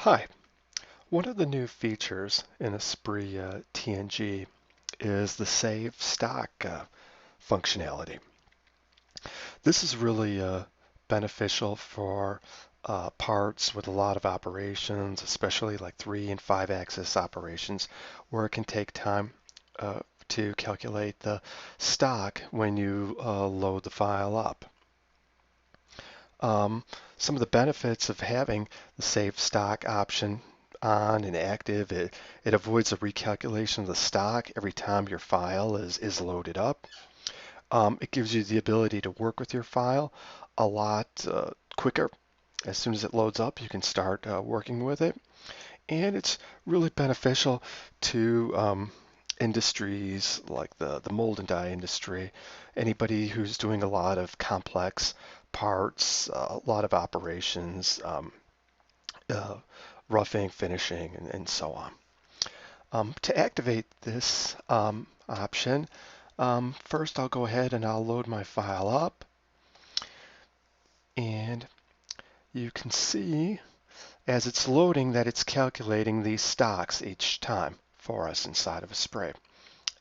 Hi. One of the new features in ESPRIT TNG is the Save Stock functionality. This is really beneficial for parts with a lot of operations, especially like 3 and 5 axis operations, where it can take time to calculate the stock when you load the file up. Some of the benefits of having the Save Stock option on and active, it avoids the recalculation of the stock every time your file is loaded up. It gives you the ability to work with your file a lot quicker. As soon as it loads up, you can start working with it. And it's really beneficial to industries like the mold and die industry, anybody who's doing a lot of complex parts, a lot of operations, uh, roughing, finishing, and so on. To activate this option, first I'll go ahead and I'll load my file up, and you can see as it's loading that it's calculating these stocks each time for us inside of ESPRIT.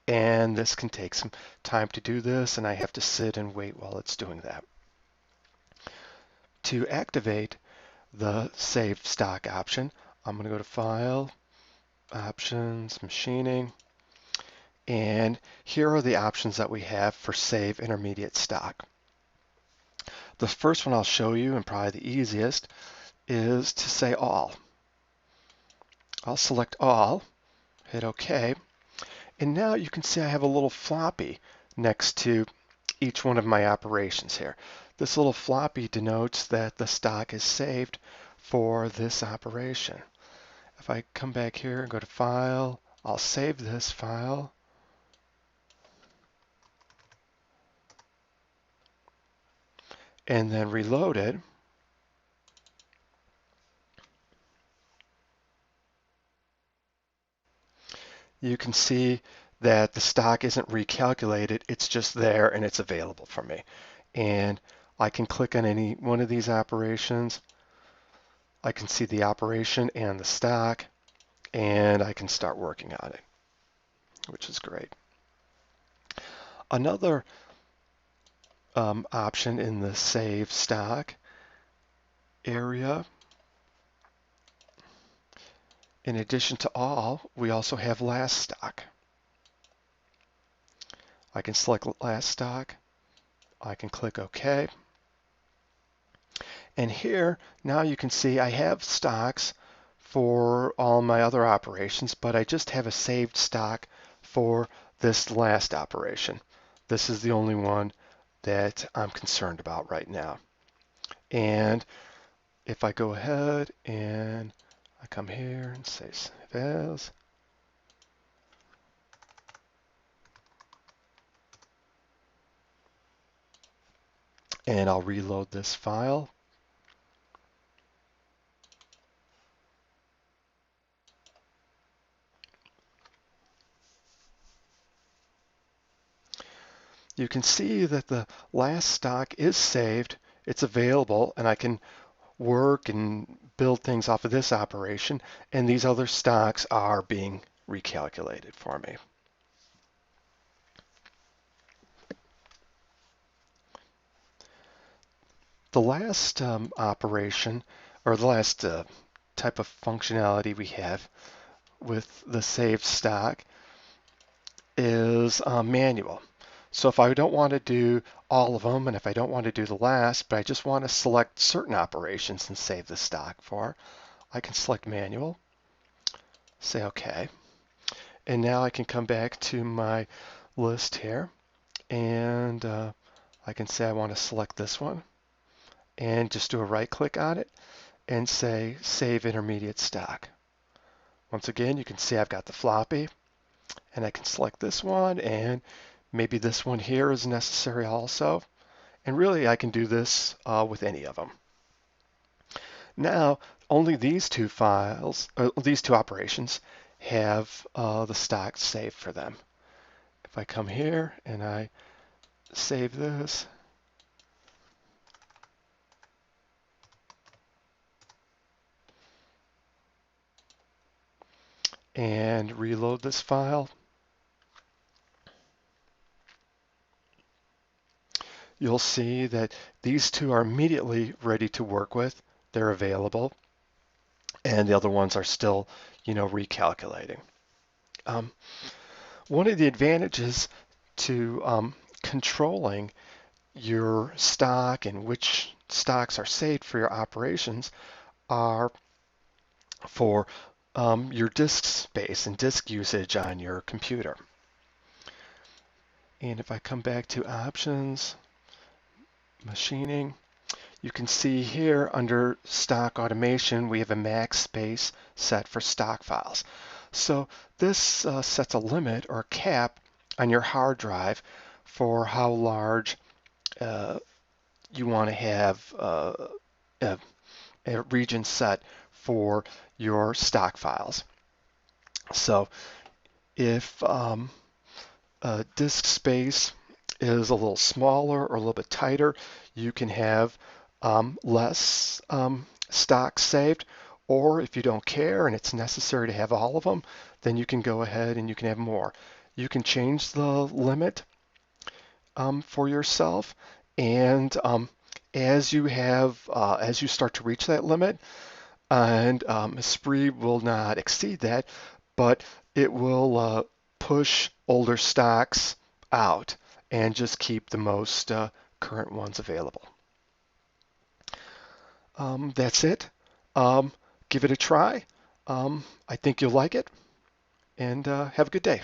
And this can take some time to do this, and I have to sit and wait while it's doing that. To activate the Save Stock option, I'm going to go to File, Options, Machining, and here are the options that we have for Save Intermediate Stock. The first one I'll show you, and probably the easiest, is to say All. I'll select All, hit OK, and now you can see I have a little floppy next to each one of my operations here. This little floppy denotes that the stock is saved for this operation. If I come back here and go to File, I'll save this file. And then reload it. You can see that the stock isn't recalculated, it's just there and it's available for me. And I can click on any one of these operations. I can see the operation and the stock, and I can start working on it, which is great. Another option in the Save Stock area, in addition to All, we also have Last Stock. I can select Last Stock. I can click OK. And here, now you can see I have stocks for all my other operations, but I just have a saved stock for this last operation. This is the only one that I'm concerned about right now. And if I go ahead and I come here and say Save As, and I'll reload this file. You can see that the last stock is saved, it's available, and I can work and build things off of this operation, and these other stocks are being recalculated for me. The last operation, or the last type of functionality we have with the saved stock is manual. So if I don't want to do all of them, and if I don't want to do the last, but I just want to select certain operations and save the stock for, I can select manual, say OK. And now I can come back to my list here, and I can say I want to select this one and just do a right click on it and say Save Intermediate Stock. Once again, you can see I've got the floppy, and I can select this one, and maybe this one here is necessary also. And really, I can do this with any of them. Now, only these two files, these two operations, have the stock saved for them. If I come here and I save this, and reload this file, you'll see that these two are immediately ready to work with. They're available, and the other ones are still, recalculating. Um, One of the advantages to controlling your stock and which stocks are saved for your operations are for your disk space and disk usage on your computer. And if I come back to options, machining, you can see here under stock automation, we have a max space set for stock files. So this sets a limit or cap on your hard drive for how large you want to have a, a region set for your stock files. So if disk space is a little smaller or a little bit tighter, you can have less stocks saved. Or if you don't care and it's necessary to have all of them, then you can go ahead and you can have more. You can change the limit for yourself, and as you start to reach that limit, and ESPRIT will not exceed that, but it will push older stocks out and just keep the most current ones available. That's it. Give it a try. I think you'll like it, and have a good day.